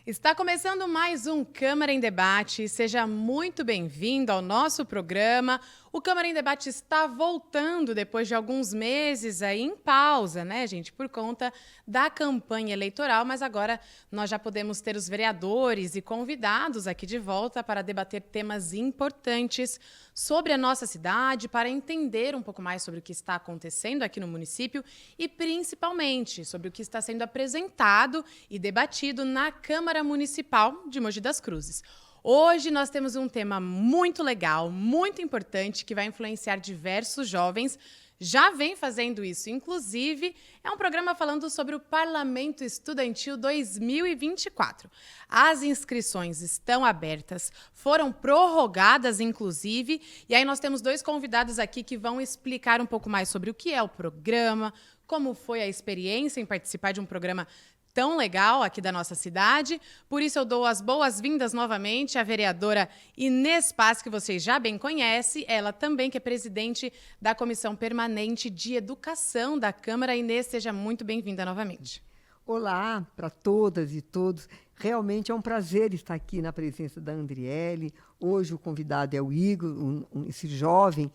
Está começando mais um Câmara em Debate. Seja muito bem-vindo ao nosso programa. O Câmara em Debate está voltando depois de alguns meses aí em pausa, né, gente, por conta da campanha eleitoral, mas agora nós já podemos ter os vereadores e convidados aqui de volta para debater temas importantes sobre a nossa cidade, para entender um pouco mais sobre o que está acontecendo aqui no município e principalmente sobre o que está sendo apresentado e debatido na Câmara Municipal de Mogi das Cruzes. Hoje nós temos um tema muito legal, muito importante, que vai influenciar diversos jovens. Já vem fazendo isso, inclusive, é um programa falando sobre o Parlamento Estudantil 2024. As inscrições estão abertas, foram prorrogadas, inclusive, e aí nós temos dois convidados aqui que vão explicar um pouco mais sobre o que é o programa, como foi a experiência em participar de um programa tão legal aqui da nossa cidade. Por isso eu dou as boas-vindas novamente à vereadora Inês Paz, que vocês já bem conhecem, ela também que é presidente da Comissão Permanente de Educação da Câmara. Inês, seja muito bem-vinda novamente. Olá para todas e todos. Realmente é um prazer estar aqui na presença da Andriele. Hoje o convidado é o Igor, esse jovem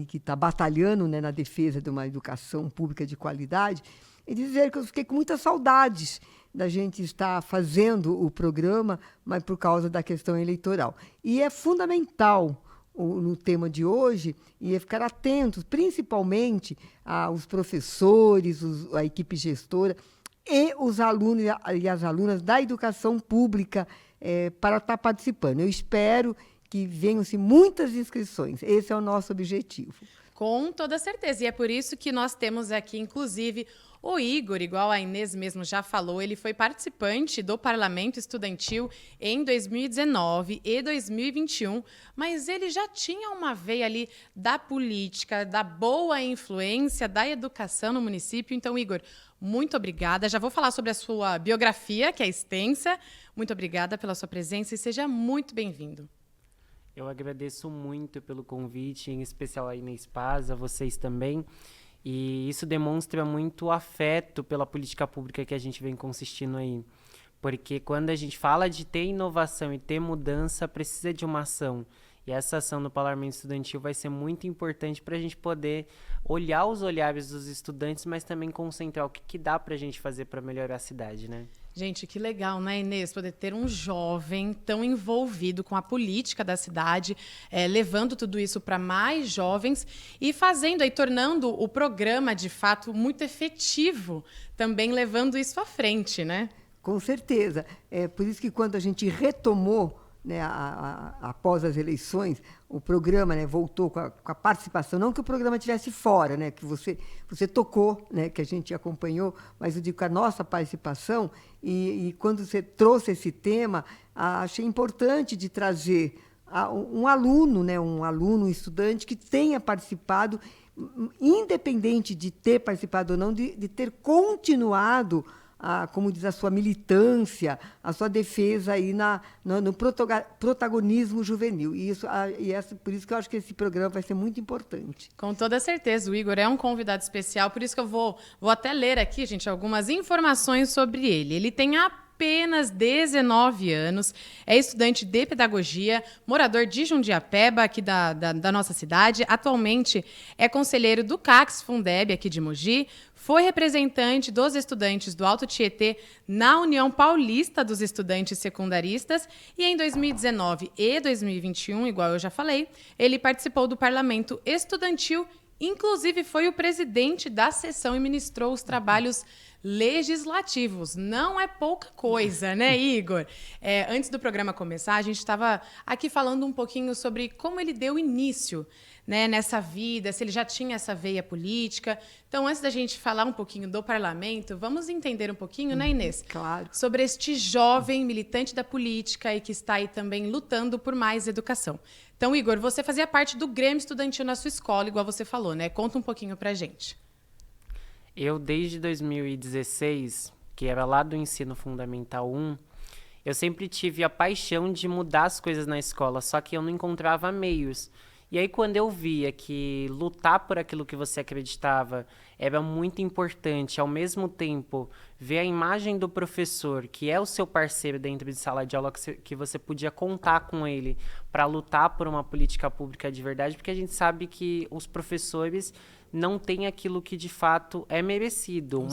que está batalhando, né, na defesa de uma educação pública de qualidade. E dizer que eu fiquei com muitas saudades da gente estar fazendo o programa, mas por causa da questão eleitoral. E é fundamental no tema de hoje e ficar atentos, principalmente aos professores, a equipe gestora e os alunos e as alunas da educação pública para estar participando. Eu espero que venham-se muitas inscrições. Esse é o nosso objetivo. Com toda certeza. E é por isso que nós temos aqui, inclusive, o Igor, igual a Inês mesmo já falou, ele foi participante do Parlamento Estudantil em 2019 e 2021, mas ele já tinha uma veia ali da política, da boa influência da educação no município. Então, Igor, muito obrigada. Já vou falar sobre a sua biografia, que é extensa. Muito obrigada pela sua presença e seja muito bem-vindo. Eu agradeço muito pelo convite, em especial a Inês Paz, a vocês também. E isso demonstra muito afeto pela política pública que a gente vem consistindo aí. Porque quando a gente fala de ter inovação e ter mudança, precisa de uma ação. E essa ação no Parlamento Estudantil vai ser muito importante para a gente poder olhar os olhares dos estudantes, mas também concentrar o que dá para a gente fazer para melhorar a cidade, né? Gente, que legal, né, Inês? Poder ter um jovem tão envolvido com a política da cidade, levando tudo isso para mais jovens e fazendo aí, tornando o programa, de fato, muito efetivo, também levando isso à frente, né? Com certeza. É por isso que quando a gente retomou, né, após as eleições, o programa, né, voltou com a participação, não que o programa estivesse fora, né, que você tocou, né, que a gente acompanhou, mas eu digo com a nossa participação, e quando você trouxe esse tema, achei importante de trazer um aluno, né, um estudante que tenha participado, independente de ter participado ou não, de ter continuado como diz, a sua militância, a sua defesa aí no protagonismo juvenil. Por isso que eu acho que esse programa vai ser muito importante. Com toda certeza, o Igor é um convidado especial, por isso que eu vou até ler aqui, gente, algumas informações sobre ele. Ele tem apenas 19 anos, é estudante de pedagogia, morador de Jundiapeba, aqui da nossa cidade. Atualmente é conselheiro do CACS Fundeb, aqui de Mogi. Foi representante dos estudantes do Alto Tietê na União Paulista dos Estudantes Secundaristas e em 2019 e 2021, igual eu já falei, ele participou do Parlamento Estudantil, inclusive foi o presidente da sessão e ministrou os trabalhos legislativos. Não é pouca coisa, né, Igor? Antes do programa começar, a gente estava aqui falando um pouquinho sobre como ele deu início, né, nessa vida, se ele já tinha essa veia política. Então, antes da gente falar um pouquinho do parlamento, vamos entender um pouquinho, né, Inês? Claro. Sobre este jovem militante da política e que está aí também lutando por mais educação. Então, Igor, você fazia parte do Grêmio Estudantil na sua escola, igual você falou, né? Conta um pouquinho pra gente. Eu, desde 2016, que era lá do Ensino Fundamental 1, eu sempre tive a paixão de mudar as coisas na escola, só que eu não encontrava meios. E aí, quando eu via que lutar por aquilo que você acreditava era muito importante, ao mesmo tempo, ver a imagem do professor, que é o seu parceiro dentro de sala de aula, que você podia contar com ele para lutar por uma política pública de verdade, porque a gente sabe que os professores não têm aquilo que de fato é merecido,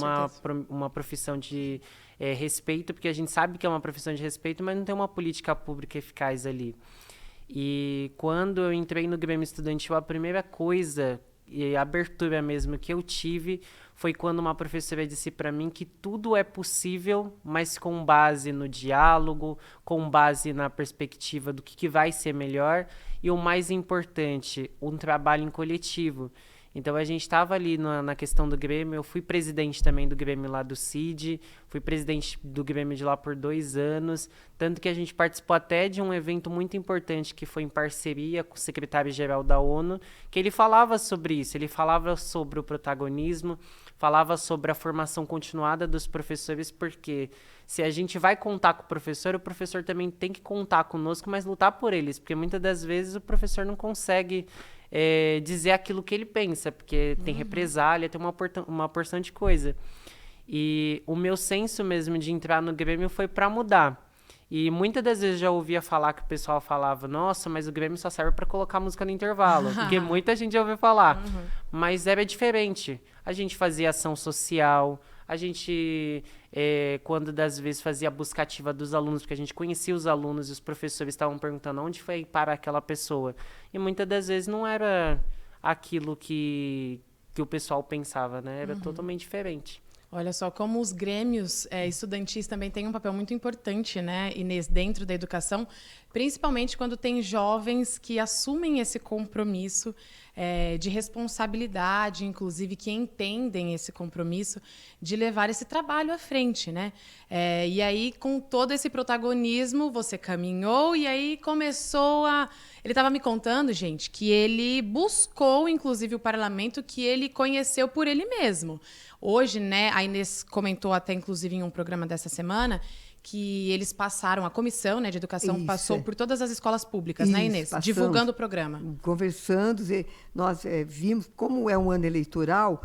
uma profissão de respeito, porque a gente sabe que é uma profissão de respeito, mas não tem uma política pública eficaz ali. E quando eu entrei no Grêmio Estudantil, a primeira coisa e a abertura mesmo que eu tive foi quando uma professora disse para mim que tudo é possível, mas com base no diálogo, com base na perspectiva do que vai ser melhor e o mais importante, um trabalho em coletivo. Então a gente estava ali na questão do Grêmio, eu fui presidente também do Grêmio lá do CID, fui presidente do Grêmio de lá por 2 anos, tanto que a gente participou até de um evento muito importante que foi em parceria com o secretário-geral da ONU, que ele falava sobre isso, ele falava sobre o protagonismo, falava sobre a formação continuada dos professores, porque se a gente vai contar com o professor também tem que contar conosco, mas lutar por eles, porque muitas das vezes o professor não consegue dizer aquilo que ele pensa, porque tem represália, tem uma porção de coisa. E o meu senso mesmo de entrar no Grêmio foi para mudar. E muitas das vezes já ouvia falar que o pessoal falava, nossa, mas o Grêmio só serve para colocar música no intervalo, porque muita gente já ouviu falar. Mas era diferente. A gente fazia ação social, a gente, quando das vezes fazia a busca ativa dos alunos, porque a gente conhecia os alunos e os professores estavam perguntando onde foi para aquela pessoa. E muitas das vezes não era aquilo que o pessoal pensava, né? Era totalmente diferente. Olha só, como os grêmios estudantis também têm um papel muito importante, né, Inês, dentro da educação, principalmente quando tem jovens que assumem esse compromisso de responsabilidade, inclusive que entendem esse compromisso de levar esse trabalho à frente, né? E aí, com todo esse protagonismo, você caminhou e aí começou a... Ele estava me contando, gente, que ele buscou, inclusive, o parlamento que ele conheceu por ele mesmo. Hoje, né, a Inês comentou até, inclusive, em um programa dessa semana, que eles passaram, a comissão, né, de educação passou por todas as escolas públicas, né, Inês? Passamos, divulgando o programa. Conversando, nós vimos, como é um ano eleitoral,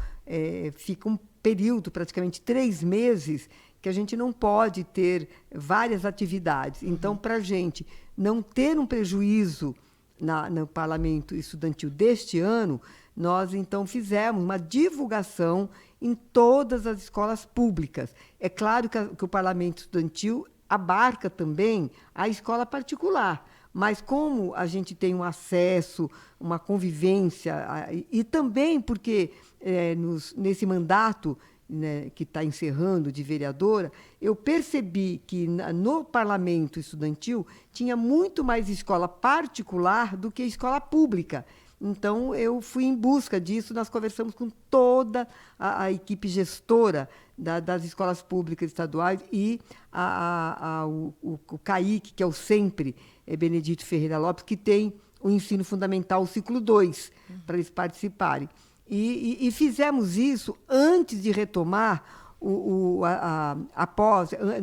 fica um período, praticamente 3 meses, que a gente não pode ter várias atividades. Então, para a gente não ter um prejuízo no parlamento estudantil deste ano, nós, então, fizemos uma divulgação em todas as escolas públicas. É claro que o parlamento estudantil abarca também a escola particular, mas como a gente tem um acesso, uma convivência, e também porque nesse mandato, né, que está encerrando de vereadora, eu percebi que no parlamento estudantil tinha muito mais escola particular do que escola pública. Então, eu fui em busca disso, nós conversamos com toda a equipe gestora das escolas públicas estaduais e o CAIC, que é o Sempre Benedito Ferreira Lopes, que tem o ensino fundamental, o ciclo 2, para eles participarem. E fizemos isso antes de retomar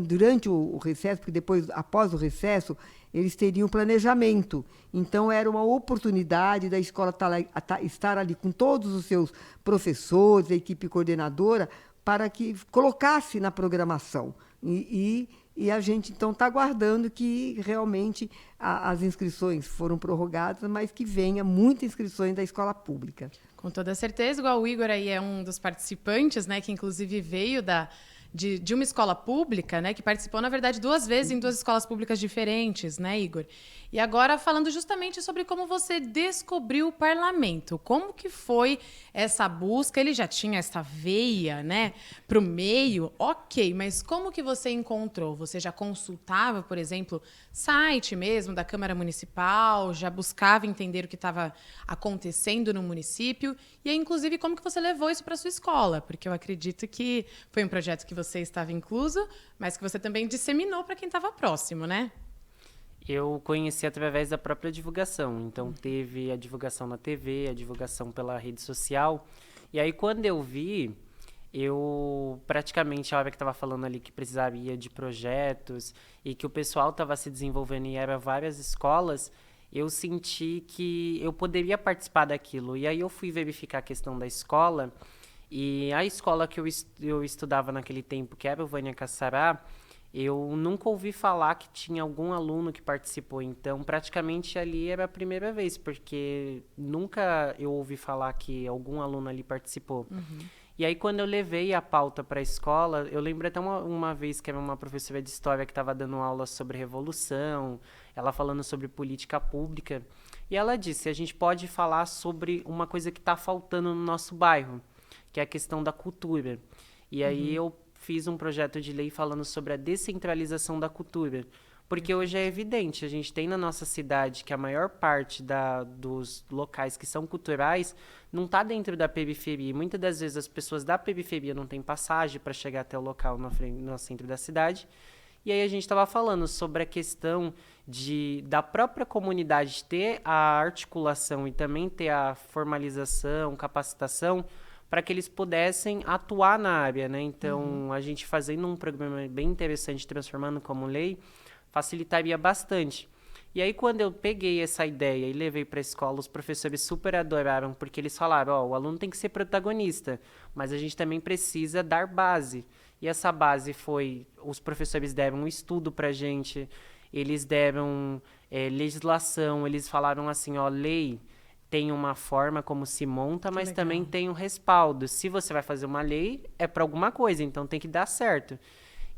durante o recesso, porque depois, após o recesso, eles teriam planejamento. Então, era uma oportunidade da escola estar ali com todos os seus professores, a equipe coordenadora, para que colocasse na programação. E a gente, então, está aguardando que realmente as inscrições foram prorrogadas, mas que venha muitas inscrições da escola pública. Com toda certeza, igual o Igor aí é um dos participantes, né, que inclusive veio de uma escola pública, né, que participou, na verdade, 2 vezes em 2 escolas públicas diferentes, né, Igor? E agora falando justamente sobre como você descobriu o parlamento, como que foi essa busca? Ele já tinha essa veia, né, para o meio, ok, mas como que você encontrou? Você já consultava, por exemplo, site mesmo da Câmara Municipal, já buscava entender o que estava acontecendo no município? E aí, inclusive, como que você levou isso para sua escola? Porque eu acredito que foi um projeto que você estava incluso, mas que você também disseminou para quem estava próximo, né? Eu conheci através da própria divulgação. Então, teve a divulgação na TV, a divulgação pela rede social. E aí, quando eu vi, eu praticamente, a hora que estava falando ali que precisaria de projetos e que o pessoal estava se desenvolvendo e eram várias escolas, eu senti que eu poderia participar daquilo. E aí eu fui verificar a questão da escola, e a escola que eu estudava naquele tempo, que era o Vânia Caçará, eu nunca ouvi falar que tinha algum aluno que participou. Então, praticamente ali era a primeira vez, porque nunca eu ouvi falar que algum aluno ali participou. E aí, quando eu levei a pauta para a escola, eu lembro até uma vez que era uma professora de história que estava dando aula sobre revolução, ela falando sobre política pública, e ela disse, a gente pode falar sobre uma coisa que está faltando no nosso bairro, que é a questão da cultura. E aí eu fiz um projeto de lei falando sobre a descentralização da cultura, porque hoje é evidente, a gente tem na nossa cidade que a maior parte dos locais que são culturais não está dentro da periferia. E muitas das vezes as pessoas da periferia não têm passagem para chegar até o local no centro da cidade. E aí a gente estava falando sobre a questão da própria comunidade ter a articulação e também ter a formalização, capacitação, para que eles pudessem atuar na área, né? Então, a gente fazendo um programa bem interessante, transformando como lei, facilitaria bastante. E aí, quando eu peguei essa ideia e levei para a escola, os professores super adoraram, porque eles falaram, o aluno tem que ser protagonista, mas a gente também precisa dar base. E essa base os professores deram um estudo para a gente, eles deram legislação, eles falaram assim, lei tem uma forma como se monta, mas também tem um respaldo. Se você vai fazer uma lei, é para alguma coisa, então tem que dar certo.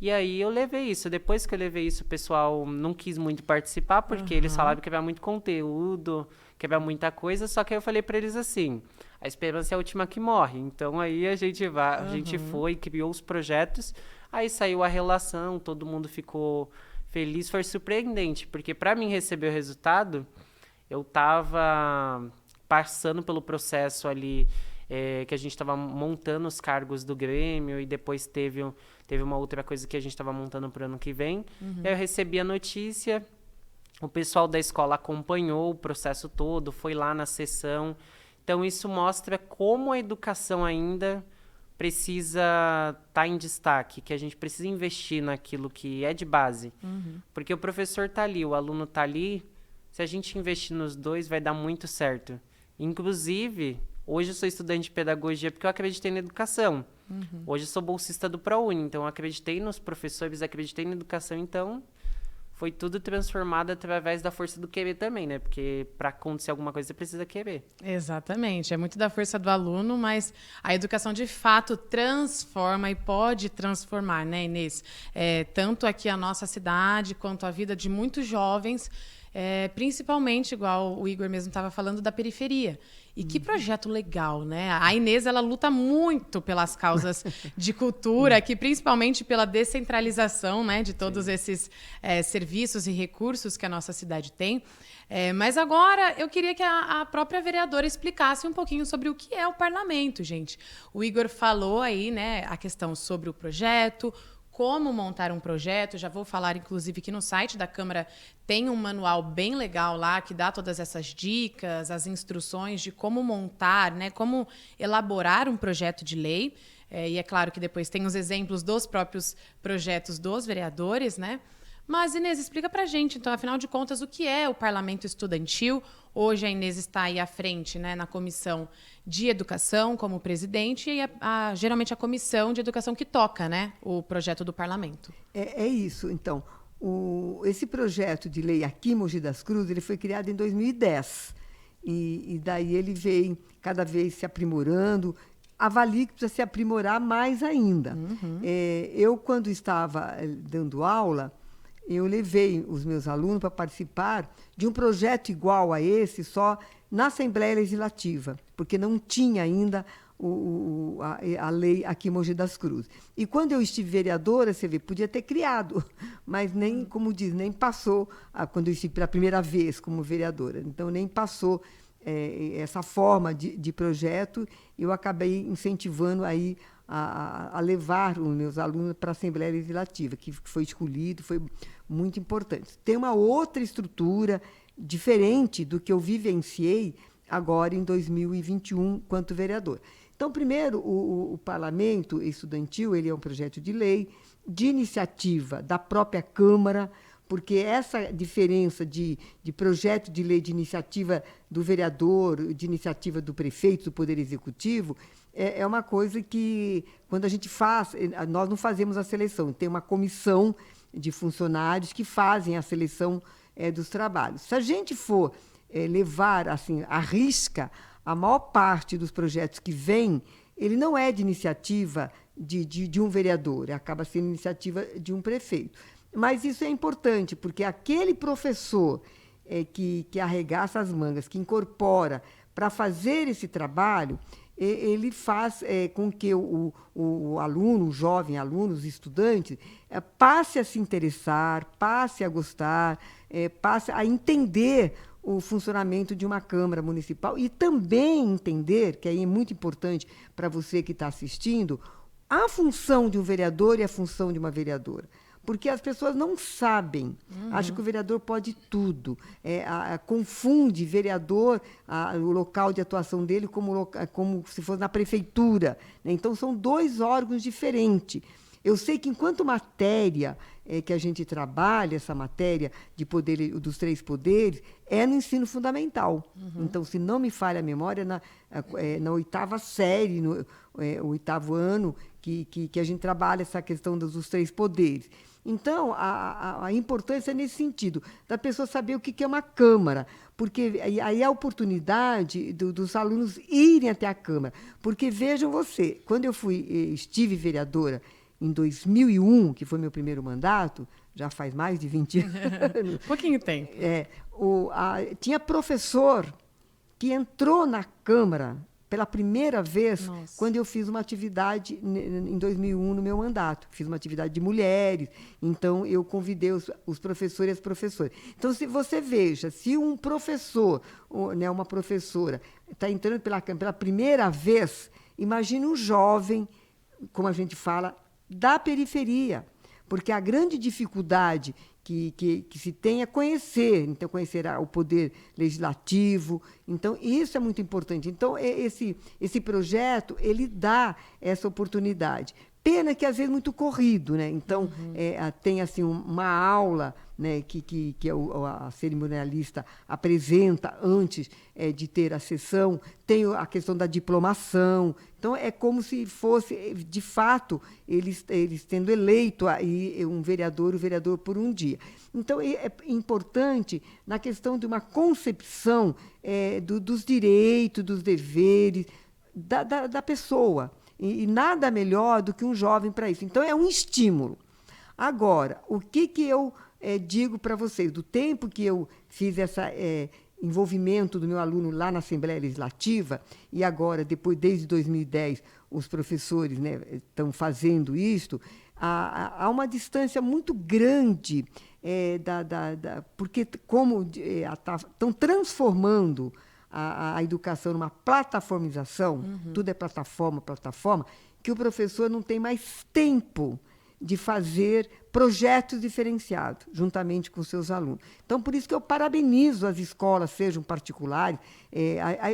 E aí eu levei isso. Depois que eu levei isso, o pessoal não quis muito participar, porque eles falavam que havia muito conteúdo, que havia muita coisa, só que aí eu falei para eles assim, a esperança é a última que morre. Então aí a gente foi, criou os projetos, aí saiu a relação, todo mundo ficou feliz, foi surpreendente, porque para mim receber o resultado, eu estava passando pelo processo ali que a gente estava montando os cargos do Grêmio e depois teve uma outra coisa que a gente estava montando para o ano que vem. E aí eu recebi a notícia, o pessoal da escola acompanhou o processo todo, foi lá na sessão. Então isso mostra como a educação ainda precisa estar em destaque, que a gente precisa investir naquilo que é de base. Porque o professor está ali, o aluno está ali, se a gente investir nos dois, vai dar muito certo. Inclusive, hoje eu sou estudante de pedagogia porque eu acreditei na educação. Hoje eu sou bolsista do ProUni, então eu acreditei nos professores, acreditei na educação, então foi tudo transformado através da força do querer também, né? Porque para acontecer alguma coisa você precisa querer. Exatamente, é muito da força do aluno, mas a educação de fato transforma e pode transformar, né, Inês? Tanto aqui a nossa cidade quanto a vida de muitos jovens, principalmente, igual o Igor mesmo estava falando, da periferia. E que projeto legal, né? A Inês, ela luta muito pelas causas de cultura, que principalmente pela descentralização, né, de todos esses serviços e recursos que a nossa cidade tem. Mas agora eu queria que a própria vereadora explicasse um pouquinho sobre o que é o parlamento, gente. O Igor falou aí, né, a questão sobre o projeto, como montar um projeto. Já vou falar, inclusive, que no site da Câmara tem um manual bem legal lá que dá todas essas dicas, as instruções de como montar, né, como elaborar um projeto de lei. E é claro que depois tem os exemplos dos próprios projetos dos vereadores, né? Mas, Inês, explica pra gente, então, afinal de contas, o que é o Parlamento Estudantil? Hoje a Inês está aí à frente, né, na Comissão de Educação como presidente e geralmente a Comissão de Educação que toca, né, o projeto do Parlamento. É isso. Então, esse projeto de lei aqui em Mogi das Cruzes, ele foi criado em 2010. E daí ele vem cada vez se aprimorando. Avalio que precisa se aprimorar mais ainda. Eu, quando estava dando aula, eu levei os meus alunos para participar de um projeto igual a esse, só na Assembleia Legislativa, porque não tinha ainda a lei aqui em Mogi das Cruzes. E quando eu estive vereadora, você vê, podia ter criado, mas nem, como diz, nem passou, quando eu estive pela primeira vez como vereadora. Então, nem passou essa forma de projeto, eu acabei incentivando aí a levar os meus alunos para a Assembleia Legislativa, que foi escolhido, foi muito importante. Tem uma outra estrutura diferente do que eu vivenciei agora em 2021, quanto vereador. Então, primeiro, o Parlamento Estudantil, ele é um projeto de lei de iniciativa da própria Câmara, porque essa diferença de projeto de lei, de iniciativa do vereador, de iniciativa do prefeito, do Poder Executivo, é uma coisa que, quando a gente faz, nós não fazemos a seleção, tem uma comissão de funcionários que fazem a seleção dos trabalhos. Se a gente for levar assim, à risca, a maior parte dos projetos que vêm, ele não é de iniciativa de um vereador, acaba sendo iniciativa de um prefeito. Mas isso é importante, porque aquele professor que arregaça as mangas, que incorpora para fazer esse trabalho, ele faz com que o aluno, o jovem aluno, os estudantes, passe a se interessar, passe a gostar, passe a entender o funcionamento de uma Câmara Municipal e também entender, que aí é muito importante para você que está assistindo, a função de um vereador e a função de uma vereadora. Porque as pessoas não sabem, acham que o vereador pode tudo, confunde vereador, o local de atuação dele, como se fosse na prefeitura, né? Então, são 2 órgãos diferentes. Eu sei que, enquanto matéria que a gente trabalha, essa matéria de poder, dos 3 poderes, é no ensino fundamental. Então, se não me falha a memória, na 8ª série, no 8º ano, que a gente trabalha essa questão dos 3 poderes. Então, a importância é nesse sentido, da pessoa saber o que é uma Câmara, porque aí é a oportunidade dos alunos irem até a Câmara. Porque, vejam você, quando eu estive vereadora em 2001, que foi meu primeiro mandato, já faz mais de 20 anos. Pouquinho tempo. Tinha professor que entrou na Câmara pela primeira vez, Nossa, quando eu fiz uma atividade em 2001 no meu mandato. Fiz uma atividade de mulheres, então eu convidei os professores e as professoras. Então, se você veja, se um professor, né, uma professora, está entrando pela primeira vez, imagine um jovem, como a gente fala, da periferia. Porque a grande dificuldade que se tem é conhecer, então conhecer o poder legislativo. Então, isso é muito importante. Então, esse projeto, ele dá essa oportunidade. Pena que, às vezes, é muito corrido, né? Então, tem assim, uma aula, né, que a cerimonialista apresenta antes de ter a sessão, tem a questão da diplomação. Então, é como se fosse, de fato, eles tendo eleito aí o vereador por um dia. Então, é importante na questão de uma concepção dos direitos, dos deveres da pessoa. E nada melhor do que um jovem para isso. Então, é um estímulo. Agora, o que eu digo para vocês? Do tempo que eu fiz esse envolvimento do meu aluno lá na Assembleia Legislativa, e agora, desde 2010, os professores, né, estão fazendo isto, há uma distância muito grande, porque como estão transformando a educação numa plataformização, tudo é plataforma, que o professor não tem mais tempo de fazer projetos diferenciados, juntamente com seus alunos. Então, por isso que eu parabenizo as escolas, sejam particulares.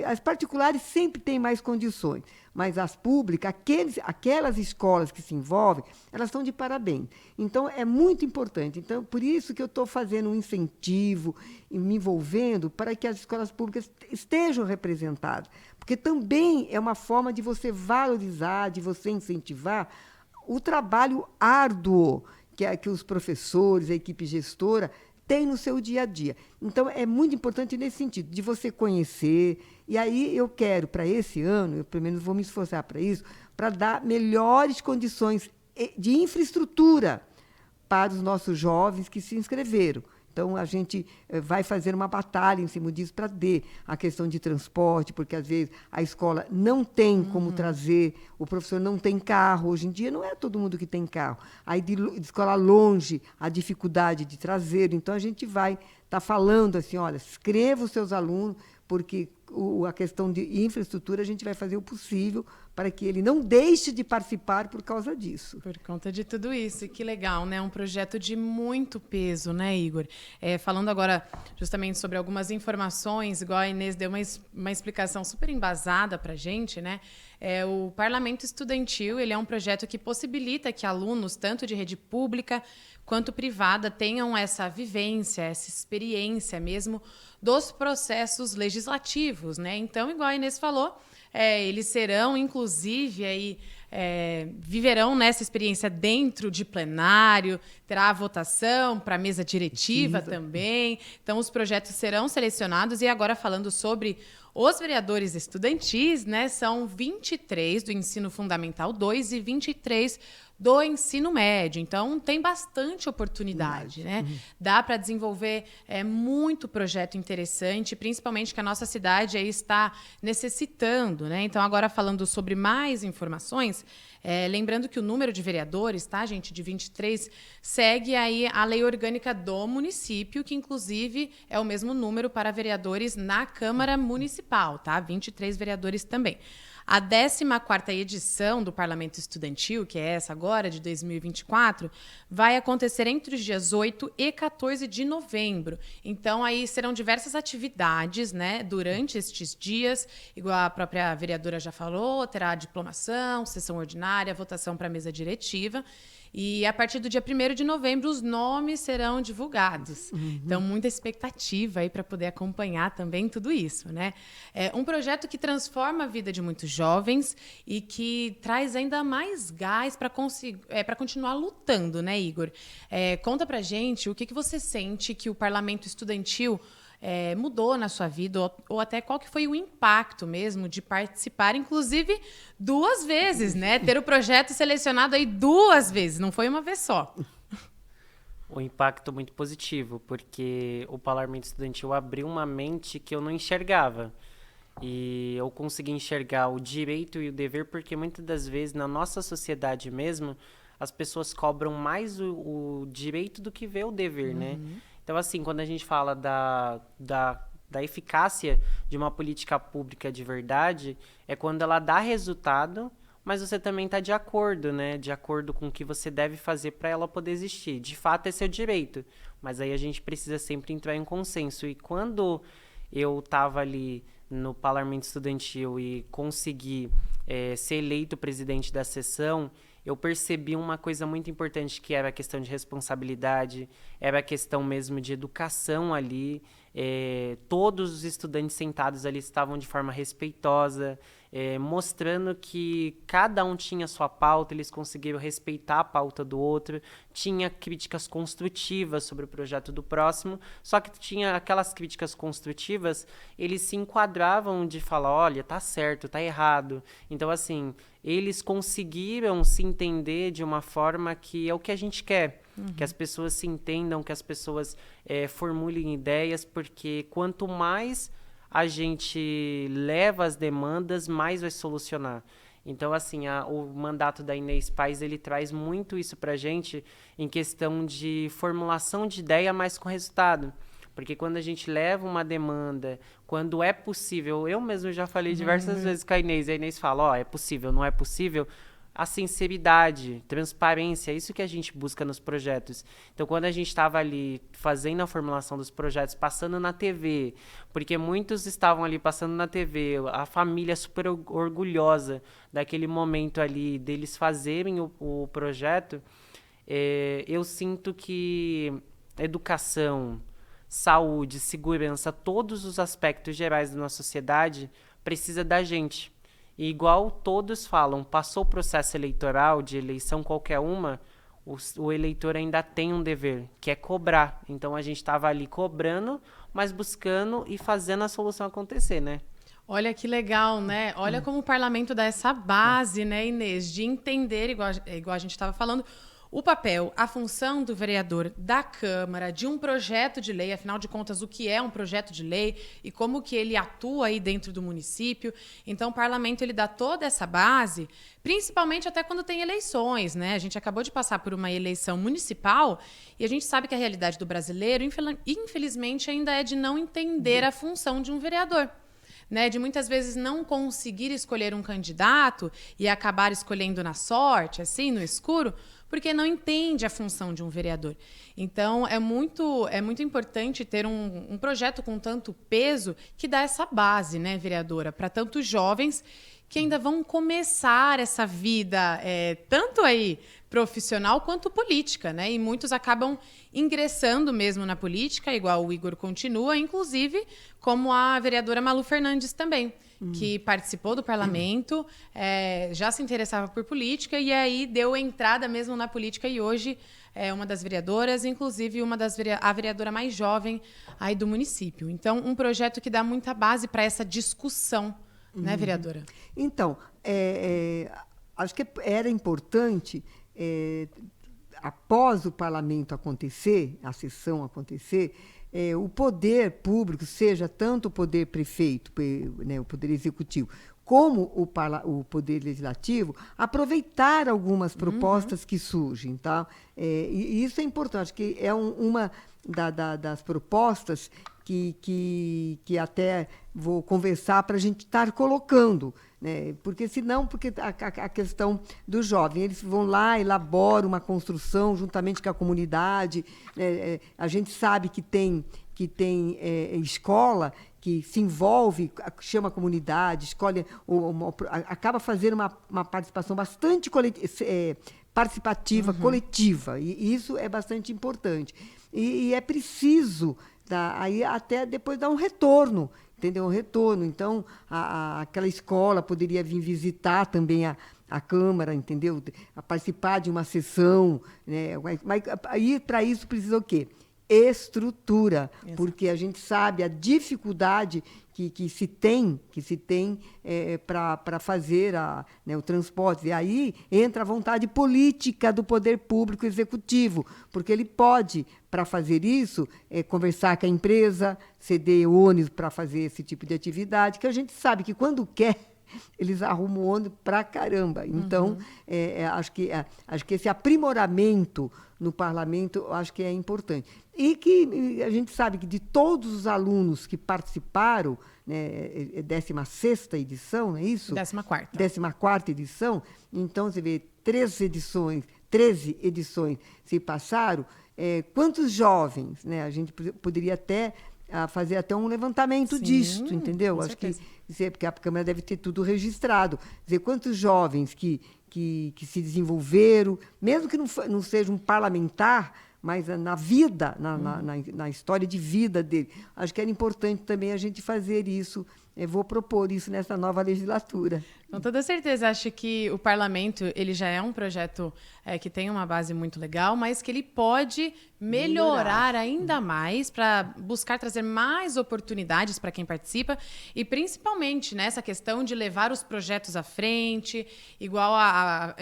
As particulares sempre têm mais condições, mas as públicas, aquelas escolas que se envolvem, elas estão de parabéns. Então, é muito importante. Então, por isso que eu estou fazendo um incentivo e me envolvendo para que as escolas públicas estejam representadas, porque também é uma forma de você valorizar, de você incentivar o trabalho árduo que os professores, a equipe gestora, têm no seu dia a dia. Então, é muito importante nesse sentido, de você conhecer. E aí eu quero, para esse ano, eu pelo menos vou me esforçar para isso, para dar melhores condições de infraestrutura para os nossos jovens que se inscreveram. Então, a gente vai fazer uma batalha em cima disso para ter a questão de transporte, porque, às vezes, a escola não tem como trazer, o professor não tem carro. Hoje em dia, não é todo mundo que tem carro. Aí, de escola longe, a dificuldade de trazer. Então, a gente vai estar falando assim, olha, escreva os seus alunos, porque a questão de infraestrutura, a gente vai fazer o possível para que ele não deixe de participar por causa disso. Por conta de tudo isso. E que legal, né? Um projeto de muito peso, né, Igor? Falando agora justamente sobre algumas informações, igual a Inês deu uma explicação super embasada para a gente, né? O Parlamento Estudantil, ele é um projeto que possibilita que alunos, tanto de rede pública quanto privada, tenham essa vivência, essa experiência mesmo dos processos legislativos, né? Então, igual a Inês falou, eles serão, inclusive, aí, viverão nessa experiência dentro de plenário, terá a votação para a mesa diretiva também. Então, os projetos serão selecionados. E agora, falando sobre os vereadores estudantis, né, são 23 do Ensino Fundamental 2 e 23 do ensino médio. Então, tem bastante oportunidade, né? Dá para desenvolver muito projeto interessante, principalmente que a nossa cidade aí está necessitando, né? Então, agora falando sobre mais informações, lembrando que o número de vereadores, tá, gente, de 23, segue aí a lei orgânica do município, que inclusive é o mesmo número para vereadores na Câmara Municipal, tá? 23 vereadores também. A 14ª edição do Parlamento Estudantil, que é essa agora, de 2024, vai acontecer entre os dias 8 e 14 de novembro. Então, aí serão diversas atividades, né, durante estes dias, igual a própria vereadora já falou, terá diplomação, sessão ordinária, votação para a mesa diretiva. E a partir do dia 1º de novembro, os nomes serão divulgados. Então, muita expectativa aí para poder acompanhar também tudo isso, né? É um projeto que transforma a vida de muitos jovens e que traz ainda mais gás para continuar lutando, né, Igor? Conta pra gente o que você sente que o Parlamento Estudantil mudou na sua vida, ou até qual que foi o impacto mesmo de participar, inclusive 2 vezes, né? Ter o projeto selecionado aí 2 vezes, não foi uma vez só. Um impacto muito positivo, porque o Parlamento Estudantil abriu uma mente que eu não enxergava. E eu consegui enxergar o direito e o dever, porque muitas das vezes, na nossa sociedade mesmo, as pessoas cobram mais o direito do que vê o dever, né? Então, assim, quando a gente fala da eficácia de uma política pública de verdade, é quando ela dá resultado, mas você também está de acordo, né? De acordo com o que você deve fazer para ela poder existir. De fato, é seu direito, mas aí a gente precisa sempre entrar em consenso. E quando eu estava ali no Parlamento Estudantil e consegui ser eleito presidente da sessão, eu percebi uma coisa muito importante, que era a questão de responsabilidade, era a questão mesmo de educação ali. Todos os estudantes sentados ali estavam de forma respeitosa, mostrando que cada um tinha sua pauta, eles conseguiram respeitar a pauta do outro, tinha críticas construtivas sobre o projeto do próximo, só que tinha aquelas críticas construtivas, eles se enquadravam de falar, olha, tá certo, tá errado. Então, assim, eles conseguiram se entender de uma forma que é o que a gente quer. Que as pessoas se entendam, que as pessoas formulem ideias, porque quanto mais a gente leva as demandas, mais vai solucionar. Então, assim, o mandato da Inês Pais, ele traz muito isso pra gente em questão de formulação de ideia, mas com resultado. Porque quando a gente leva uma demanda, quando é possível, eu mesmo já falei diversas vezes com a Inês fala, é possível, não é possível, a sinceridade, transparência, é isso que a gente busca nos projetos. Então, quando a gente estava ali fazendo a formulação dos projetos, passando na TV, porque muitos estavam ali passando na TV, a família super orgulhosa daquele momento ali, deles fazerem o projeto, eu sinto que educação, saúde, segurança, todos os aspectos gerais da nossa sociedade precisa da gente. E igual todos falam, passou o processo eleitoral, de eleição qualquer uma, o eleitor ainda tem um dever, que é cobrar. Então, a gente estava ali cobrando, mas buscando e fazendo a solução acontecer, né? Olha que legal, né? Olha como o parlamento dá essa base, né, Inês, de entender, igual a gente estava falando, o papel, a função do vereador, da Câmara, de um projeto de lei, afinal de contas, o que é um projeto de lei e como que ele atua aí dentro do município. Então, o parlamento, ele dá toda essa base, principalmente até quando tem eleições, né? A gente acabou de passar por uma eleição municipal e a gente sabe que a realidade do brasileiro, infelizmente, ainda é de não entender a função de um vereador. Né, de muitas vezes não conseguir escolher um candidato e acabar escolhendo na sorte, assim, no escuro, porque não entende a função de um vereador. Então, é muito importante ter um projeto com tanto peso que dá essa base, né, vereadora, para tantos jovens que ainda vão começar essa vida, tanto aí profissional quanto política, né? E muitos acabam ingressando mesmo na política, igual o Igor continua, inclusive como a vereadora Malu Fernandes também, que participou do parlamento, já se interessava por política e aí deu entrada mesmo na política e hoje é uma das vereadoras, inclusive a vereadora mais jovem aí do município. Então, um projeto que dá muita base para essa discussão, né, vereadora? Então, acho que era importante, após o parlamento acontecer, a sessão acontecer, o poder público, seja tanto o poder prefeito, né, o poder executivo, como o poder legislativo, aproveitar algumas propostas que surgem. Tá? E isso é importante, acho que é uma das propostas que até vou conversar para a gente estar colocando, né? Porque a questão do jovem, eles vão lá, elaboram uma construção juntamente com a comunidade, a gente sabe que tem escola que se envolve, chama a comunidade, escolhe, acaba fazendo uma participação bastante participativa, coletiva, e isso é bastante importante. E é preciso aí até depois dar um retorno, entendeu? Um retorno. Então, aquela escola poderia vir visitar também a Câmara, entendeu? A participar de uma sessão, né? Mas aí, para isso, precisa o quê? Estrutura, exato. Porque a gente sabe a dificuldade que se tem para fazer né, o transporte. E aí entra a vontade política do poder público executivo, porque ele pode, para fazer isso, conversar com a empresa, ceder ônibus para fazer esse tipo de atividade, que a gente sabe que quando quer, eles arrumam ônibus para caramba. Então, acho que esse aprimoramento no parlamento, acho que é importante. E que a gente sabe que de todos os alunos que participaram, né, 16ª edição, não é isso? 14ª. 14ª edição. Então, você vê, 13 edições se passaram. Quantos jovens, né? A gente poderia até fazer até um levantamento disto, entendeu? Acho que porque a Câmara deve ter tudo registrado. Dizer, quantos jovens que se desenvolveram, mesmo que não seja um parlamentar, mas na vida, na história de vida dele. Acho que era importante também a gente fazer isso. Eu vou propor isso nessa nova legislatura. Com toda certeza, acho que o parlamento ele já é um projeto que tem uma base muito legal, mas que ele pode melhorar ainda mais para buscar trazer mais oportunidades para quem participa e principalmente nessa questão de levar os projetos à frente, igual a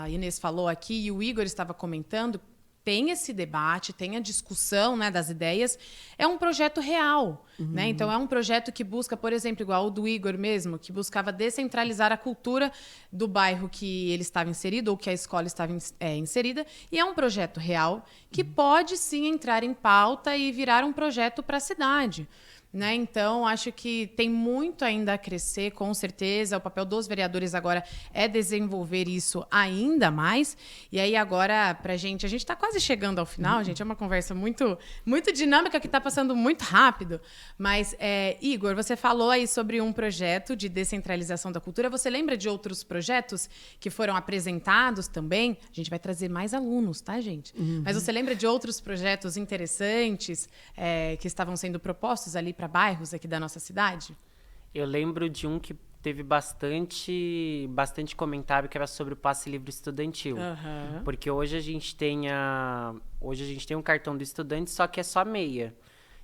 Inês falou aqui e o Igor estava comentando. Tem esse debate, tem a discussão, né, das ideias. É um projeto real, né? Então, é um projeto que busca, por exemplo, igual o do Igor mesmo, que buscava descentralizar a cultura do bairro que ele estava inserido ou que a escola estava inserida. E é um projeto real que pode, sim, entrar em pauta e virar um projeto para a cidade. Né? Então, acho que tem muito ainda a crescer, com certeza. O papel dos vereadores agora é desenvolver isso ainda mais. E aí agora, a gente está quase chegando ao final, gente. É uma conversa muito, muito dinâmica que está passando muito rápido. Mas, Igor, você falou aí sobre um projeto de descentralização da cultura. Você lembra de outros projetos que foram apresentados também? A gente vai trazer mais alunos, tá, gente? Mas você lembra de outros projetos interessantes que estavam sendo propostos ali para bairros aqui da nossa cidade? Eu lembro de um que teve bastante comentário, que era sobre o passe livre estudantil. Porque hoje a gente tem um cartão do estudante, só que é só meia.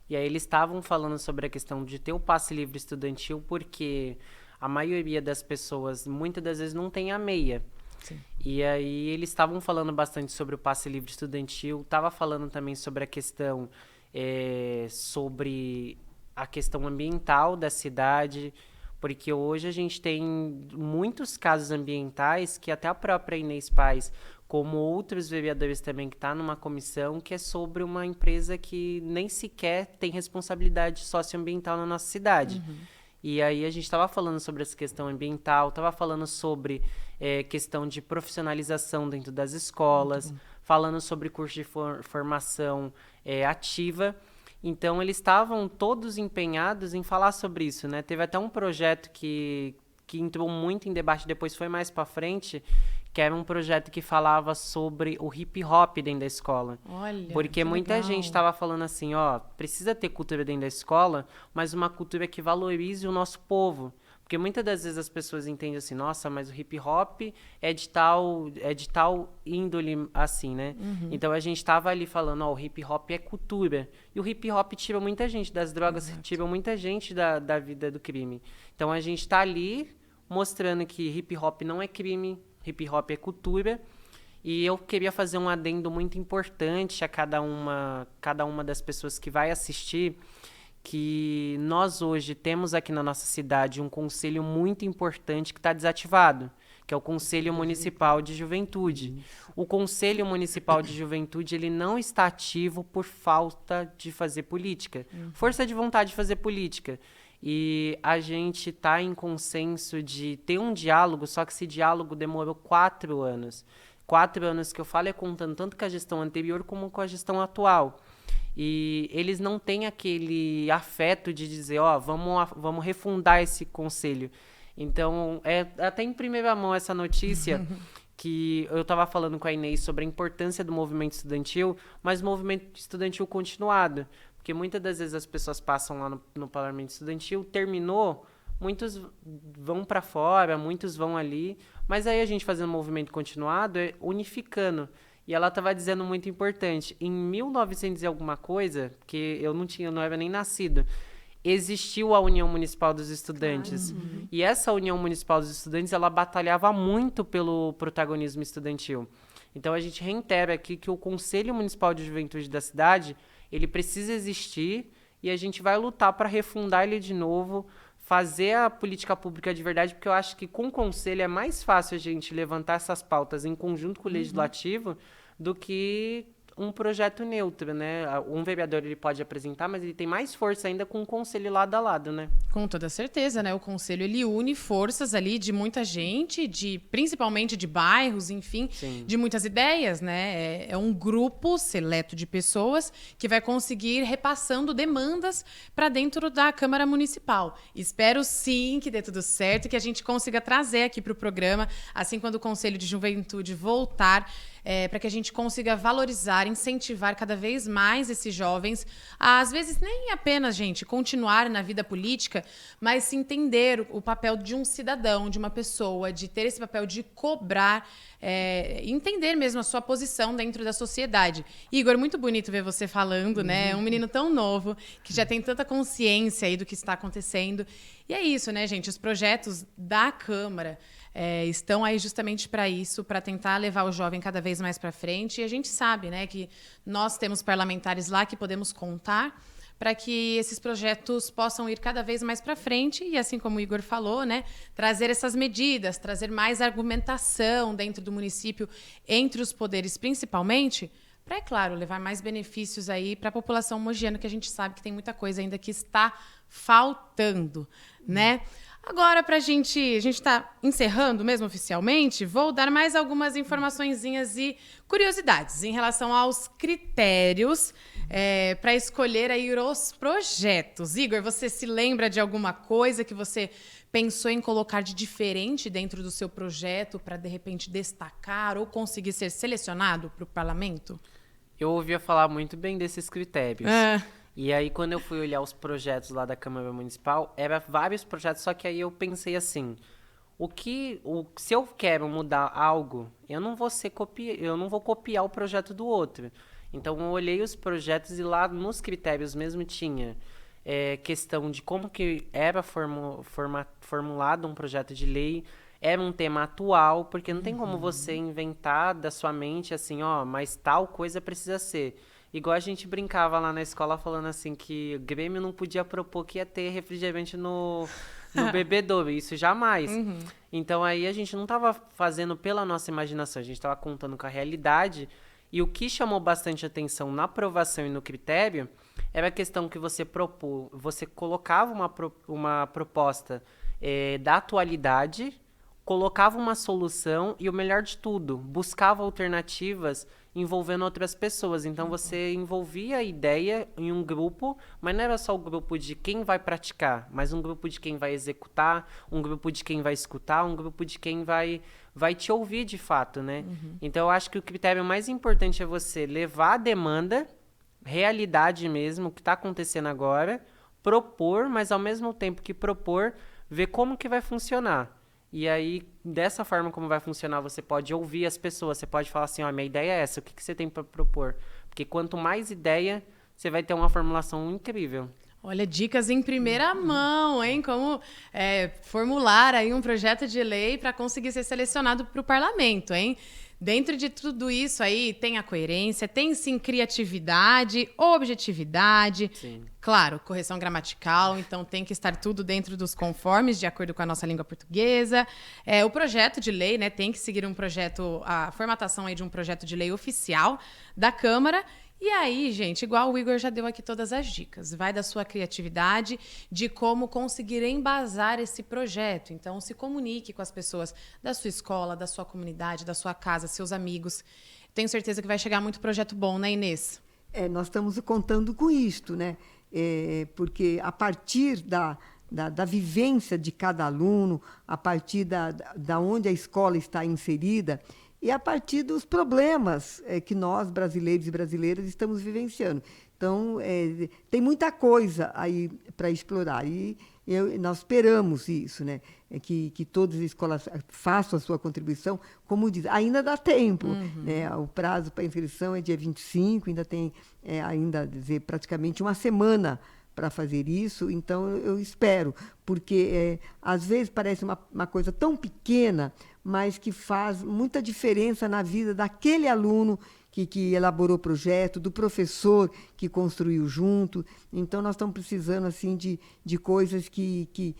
E aí eles estavam falando sobre a questão de ter o passe livre estudantil, porque a maioria das pessoas, muitas das vezes, não tem a meia. Sim. E aí eles estavam falando bastante sobre o passe livre estudantil, estava falando também sobre a questão sobre a questão ambiental da cidade, porque hoje a gente tem muitos casos ambientais que até a própria Inês Paz, como outros vereadores também que está numa comissão, que é sobre uma empresa que nem sequer tem responsabilidade socioambiental na nossa cidade. E aí a gente estava falando sobre essa questão ambiental, estava falando sobre questão de profissionalização dentro das escolas, falando sobre curso de formação ativa. Então, eles estavam todos empenhados em falar sobre isso, né? Teve até um projeto que que entrou muito em debate, depois foi mais para frente, que era um projeto que falava sobre o hip hop dentro da escola. Olha, Porque que muita legal. gente estava falando assim, ó, precisa ter cultura dentro da escola, mas uma cultura que valorize o nosso povo. Porque muitas das vezes as pessoas entendem assim, nossa, mas o hip hop é de tal índole assim, né? Então a gente estava ali falando, ó, o hip hop é cultura. E o hip hop tira muita gente das drogas, tira muita gente da vida do crime. Então a gente está ali mostrando que hip hop não é crime, hip hop é cultura. E eu queria fazer um adendo muito importante a cada uma das pessoas que vai assistir, que nós hoje temos aqui na nossa cidade um conselho muito importante que está desativado, que é o Conselho Municipal de Juventude. O Conselho Municipal de Juventude ele não está ativo por falta de fazer política, força de vontade de fazer política. E a gente está em consenso de ter um diálogo, só que esse diálogo demorou 4 anos. 4 anos que eu falo é contando tanto com a gestão anterior como com a gestão atual. E eles não têm aquele afeto de dizer, ó, vamos refundar esse conselho. Então, é até em primeira mão essa notícia que eu estava falando com a Inês sobre a importância do movimento estudantil, mas movimento estudantil continuado. Porque muitas das vezes as pessoas passam lá no parlamento estudantil, terminou, muitos vão para fora, muitos vão ali, mas aí a gente fazendo movimento continuado é unificando. E ela estava dizendo muito importante, em 1900 e alguma coisa, que eu não era nem nascido, existiu a União Municipal dos Estudantes. E essa União Municipal dos Estudantes, ela batalhava muito pelo protagonismo estudantil. Então a gente reitera aqui que o Conselho Municipal de Juventude da cidade, ele precisa existir e a gente vai lutar para refundar ele de novo, fazer a política pública de verdade, porque eu acho que com o conselho é mais fácil a gente levantar essas pautas em conjunto com o legislativo do que um projeto neutro, né? Um vereador ele pode apresentar, mas ele tem mais força ainda com o conselho lado a lado, né? Com toda certeza, né? O conselho ele une forças ali de muita gente, principalmente de bairros, enfim, Sim. de muitas ideias, né? É um grupo seleto de pessoas que vai conseguir repassando demandas para dentro da Câmara Municipal. Espero sim que dê tudo certo e que a gente consiga trazer aqui para o programa, assim quando o Conselho de Juventude voltar, para que a gente consiga valorizar, incentivar cada vez mais esses jovens, às vezes nem apenas, gente, continuar na vida política, mas se entender o papel de um cidadão, de uma pessoa, de ter esse papel de cobrar, entender mesmo a sua posição dentro da sociedade. Igor, muito bonito ver você falando, né? Um menino tão novo, que já tem tanta consciência aí do que está acontecendo. E é isso, né, gente? Os projetos da Câmara estão aí justamente para isso, para tentar levar o jovem cada vez mais para frente. E a gente sabe, né, que nós temos parlamentares lá que podemos contar para que esses projetos possam ir cada vez mais para frente e, assim como o Igor falou, né, trazer essas medidas, trazer mais argumentação dentro do município, entre os poderes principalmente, para, é claro, levar mais benefícios aí para a população mogiana, que a gente sabe que tem muita coisa ainda que está faltando, né? Agora, a gente está encerrando mesmo oficialmente, vou dar mais algumas informaçõezinhas e curiosidades em relação aos critérios para escolher aí os projetos. Igor, você se lembra de alguma coisa que você pensou em colocar de diferente dentro do seu projeto para, de repente, destacar ou conseguir ser selecionado para o parlamento? Eu ouvia falar muito bem desses critérios. E aí, quando eu fui olhar os projetos lá da Câmara Municipal, eram vários projetos, só que aí eu pensei assim, se eu quero mudar algo, eu não vou copiar o projeto do outro. Então, eu olhei os projetos e lá nos critérios mesmo tinha questão de como que era formulado um projeto de lei, era um tema atual, porque não tem como você inventar da sua mente assim, ó, mas tal coisa precisa ser. Igual a gente brincava lá na escola falando assim que o Grêmio não podia propor que ia ter refrigerante no bebedouro, isso jamais. Então aí a gente não estava fazendo pela nossa imaginação, a gente estava contando com a realidade. E o que chamou bastante atenção na aprovação e no critério era a questão que você colocava uma proposta da atualidade, colocava uma solução e o melhor de tudo, buscava alternativas envolvendo outras pessoas. Então, você envolvia a ideia em um grupo, mas não era só o grupo de quem vai praticar, mas um grupo de quem vai executar, um grupo de quem vai escutar, um grupo de quem vai te ouvir de fato, né? Então, eu acho que o critério mais importante é você levar a demanda, realidade mesmo, o que está acontecendo agora, propor, mas ao mesmo tempo que propor, ver como que vai funcionar. E aí, dessa forma como vai funcionar, você pode ouvir as pessoas, você pode falar assim, ó, minha ideia é essa, o que você tem para propor? Porque quanto mais ideia, você vai ter uma formulação incrível. Olha, dicas em primeira mão, hein? Como formular aí um projeto de lei para conseguir ser selecionado para o parlamento, hein? Dentro de tudo isso aí, tem a coerência, tem sim criatividade, objetividade, Sim. claro, correção gramatical, então tem que estar tudo dentro dos conformes, de acordo com a nossa língua portuguesa. O projeto de lei, né, tem que seguir a formatação aí de um projeto de lei oficial da Câmara. E aí, gente, igual o Igor já deu aqui todas as dicas, vai da sua criatividade, de como conseguir embasar esse projeto. Então, se comunique com as pessoas da sua escola, da sua comunidade, da sua casa, seus amigos. Tenho certeza que vai chegar muito projeto bom, né, Inês? Nós estamos contando com isto, né? Porque a partir da vivência de cada aluno, a partir da onde a escola está inserida, e a partir dos problemas que nós, brasileiros e brasileiras, estamos vivenciando. Então, tem muita coisa aí para explorar. E nós esperamos isso, né? Que todas as escolas façam a sua contribuição. Como diz, ainda dá tempo. Né? O prazo para inscrição é dia 25, ainda tem praticamente uma semana para fazer isso, então eu espero, porque às vezes parece uma coisa tão pequena, mas que faz muita diferença na vida daquele aluno que elaborou o projeto, do professor que construiu junto. Então, nós estamos precisando assim, de coisas que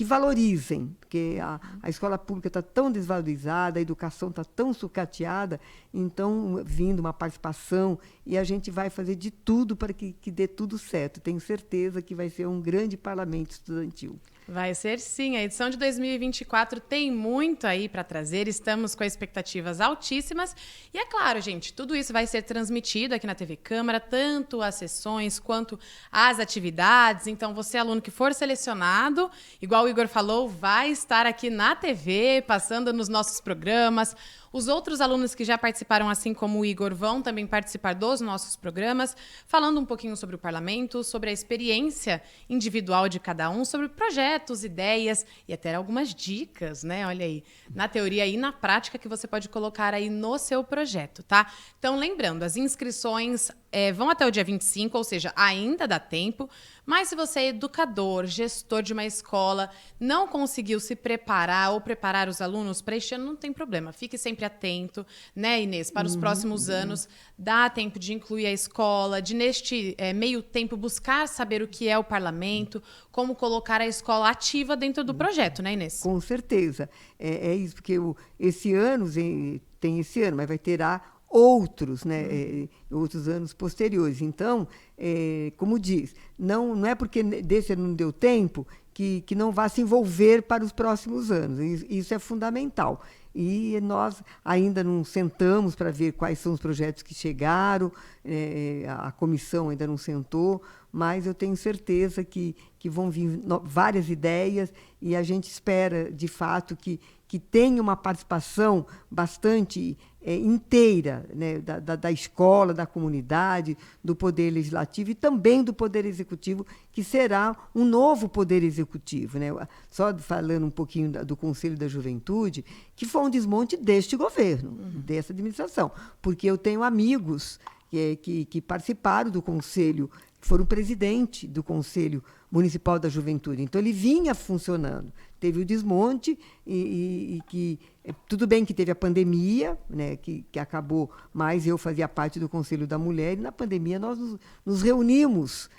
valorizem, porque a escola pública está tão desvalorizada, a educação está tão sucateada, então, vindo uma participação, e a gente vai fazer de tudo para que dê tudo certo. Tenho certeza que vai ser um grande parlamento estudantil. Vai ser sim. A edição de 2024 tem muito aí para trazer. Estamos com expectativas altíssimas. E é claro, gente, tudo isso vai ser transmitido aqui na TV Câmara, tanto as sessões quanto as atividades. Então, você, aluno que for selecionado, igual o Igor falou, vai estar aqui na TV, passando nos nossos programas. Os outros alunos que já participaram, assim como o Igor, vão também participar dos nossos programas, falando um pouquinho sobre o parlamento, sobre a experiência individual de cada um, sobre projetos, ideias e até algumas dicas, né? Olha aí, na teoria e na prática que você pode colocar aí no seu projeto, tá? Então, lembrando, as inscrições vão até o dia 25, ou seja, ainda dá tempo. Mas se você é educador, gestor de uma escola, não conseguiu se preparar ou preparar os alunos para este ano, não tem problema. Fique sempre atento, né, Inês? Para os próximos anos, dá tempo de incluir a escola, de neste meio tempo buscar saber o que é o parlamento, como colocar a escola ativa dentro do projeto, né, Inês? Com certeza. É isso, porque esse ano, tem esse ano, mas vai ter outros, né, outros anos posteriores. Então, como diz, não é porque desse ano não deu tempo que não vá se envolver para os próximos anos. Isso é fundamental. E nós ainda não sentamos para ver quais são os projetos que chegaram, a comissão ainda não sentou, mas eu tenho certeza que vão vir várias ideias e a gente espera, de fato, que tenha uma participação bastante inteira, né, da escola, da comunidade, do Poder Legislativo e também do Poder Executivo, que será um novo Poder Executivo. Né? Só falando um pouquinho do Conselho da Juventude, que foi um desmonte deste governo, dessa administração, porque eu tenho amigos que participaram do Conselho, foram presidente do Conselho Municipal da Juventude. Então, ele vinha funcionando. Teve o desmonte e que tudo bem que teve a pandemia, né, que acabou, mas eu fazia parte do Conselho da Mulher e na pandemia nós nos reunimos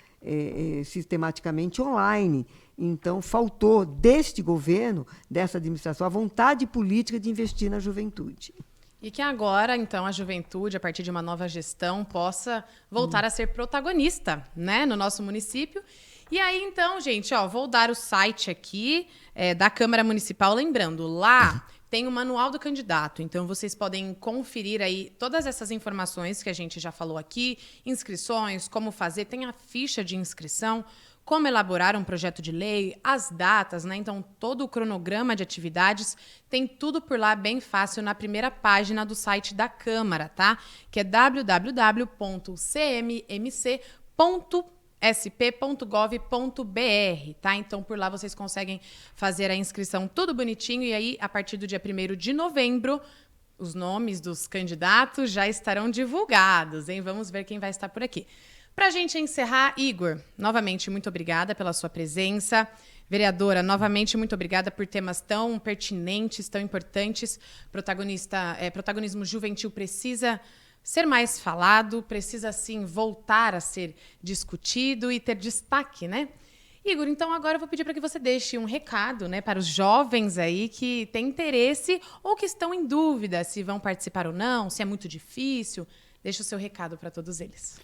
sistematicamente online. Então, faltou deste governo, dessa administração, a vontade política de investir na juventude. E que agora, então, a juventude, a partir de uma nova gestão, possa voltar a ser protagonista, né, no nosso município. E aí, então, gente, vou dar o site aqui da Câmara Municipal. Lembrando, lá tem o manual do candidato. Então, vocês podem conferir aí todas essas informações que a gente já falou aqui, inscrições, como fazer, tem a ficha de inscrição, como elaborar um projeto de lei, as datas, né? Então, todo o cronograma de atividades, tem tudo por lá bem fácil na primeira página do site da Câmara, tá? Que é www.cmmc.sp.gov.br, tá? Então, por lá vocês conseguem fazer a inscrição tudo bonitinho e aí, a partir do dia 1º de novembro, os nomes dos candidatos já estarão divulgados, hein? Vamos ver quem vai estar por aqui. Para a gente encerrar, Igor, novamente, muito obrigada pela sua presença. Vereadora, novamente, muito obrigada por temas tão pertinentes, tão importantes. Protagonismo juvenil precisa ser mais falado, precisa, sim, voltar a ser discutido e ter destaque, né? Igor, então agora eu vou pedir para que você deixe um recado, né, para os jovens aí que têm interesse ou que estão em dúvida se vão participar ou não, se é muito difícil. Deixe o seu recado para todos eles.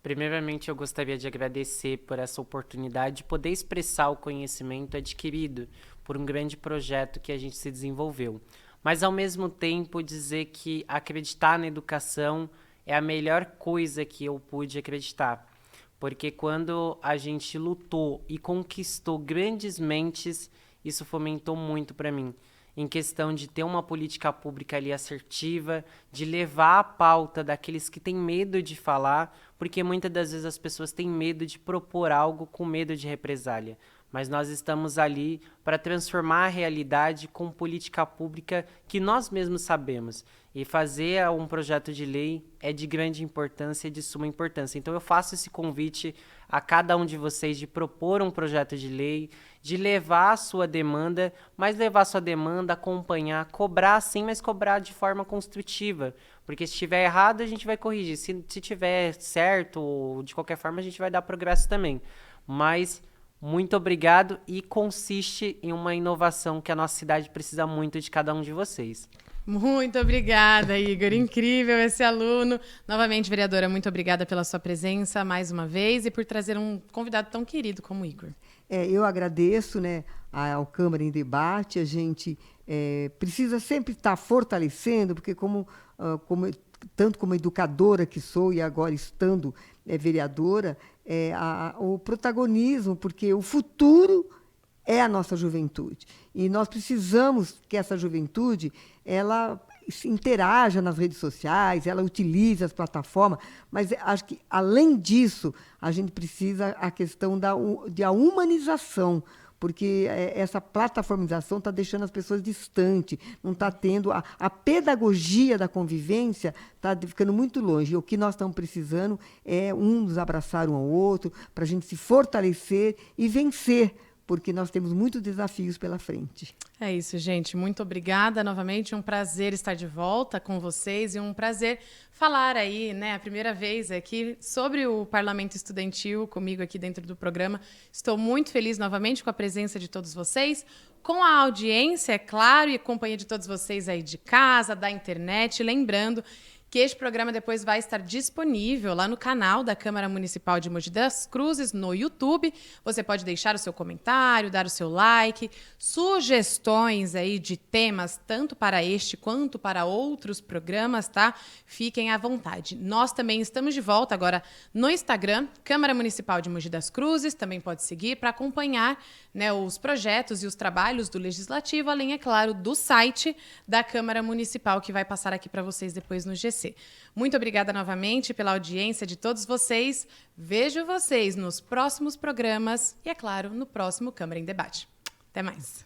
Primeiramente, eu gostaria de agradecer por essa oportunidade de poder expressar o conhecimento adquirido por um grande projeto que a gente se desenvolveu. Mas, ao mesmo tempo, dizer que acreditar na educação é a melhor coisa que eu pude acreditar. Porque quando a gente lutou e conquistou grandes mentes, isso fomentou muito para mim. Em questão de ter uma política pública ali assertiva, de levar a pauta daqueles que têm medo de falar, porque muitas das vezes as pessoas têm medo de propor algo com medo de represália. Mas nós estamos ali para transformar a realidade com política pública que nós mesmos sabemos. E fazer um projeto de lei é de grande importância e de suma importância. Então eu faço esse convite a cada um de vocês de propor um projeto de lei, de levar a sua demanda, mas levar a sua demanda, acompanhar, cobrar sim, mas cobrar de forma construtiva. Porque se estiver errado, a gente vai corrigir. Se tiver certo, ou de qualquer forma, a gente vai dar progresso também. Mas muito obrigado e consiste em uma inovação que a nossa cidade precisa muito de cada um de vocês. Muito obrigada, Igor. Incrível esse aluno. Novamente, vereadora, muito obrigada pela sua presença mais uma vez e por trazer um convidado tão querido como o Igor. Eu agradeço, né, ao Câmara em Debate. A gente precisa sempre estar fortalecendo, porque tanto como educadora que sou e agora estando vereadora, o protagonismo, porque o futuro é a nossa juventude. E nós precisamos que essa juventude ela se interaja nas redes sociais, ela utilize as plataformas, mas acho que, além disso, a gente precisa a questão da humanização, porque essa plataformização está deixando as pessoas distantes, não está tendo a pedagogia da convivência, está ficando muito longe. E o que nós estamos precisando é nos abraçar um ao outro, para a gente se fortalecer e vencer, porque nós temos muitos desafios pela frente. É isso, gente. Muito obrigada novamente. Um prazer estar de volta com vocês e um prazer falar aí, né, a primeira vez aqui sobre o Parlamento Estudantil comigo aqui dentro do programa. Estou muito feliz novamente com a presença de todos vocês, com a audiência, é claro, e a companhia de todos vocês aí de casa, da internet. Lembrando que este programa depois vai estar disponível lá no canal da Câmara Municipal de Mogi das Cruzes, no YouTube. Você pode deixar o seu comentário, dar o seu like, sugestões aí de temas, tanto para este quanto para outros programas, tá? Fiquem à vontade. Nós também estamos de volta agora no Instagram, Câmara Municipal de Mogi das Cruzes, também pode seguir para acompanhar, né, os projetos e os trabalhos do Legislativo, além, é claro, do site da Câmara Municipal, que vai passar aqui para vocês depois no GC. Muito obrigada novamente pela audiência de todos vocês. Vejo vocês nos próximos programas e, é claro, no próximo Câmara em Debate. Até mais.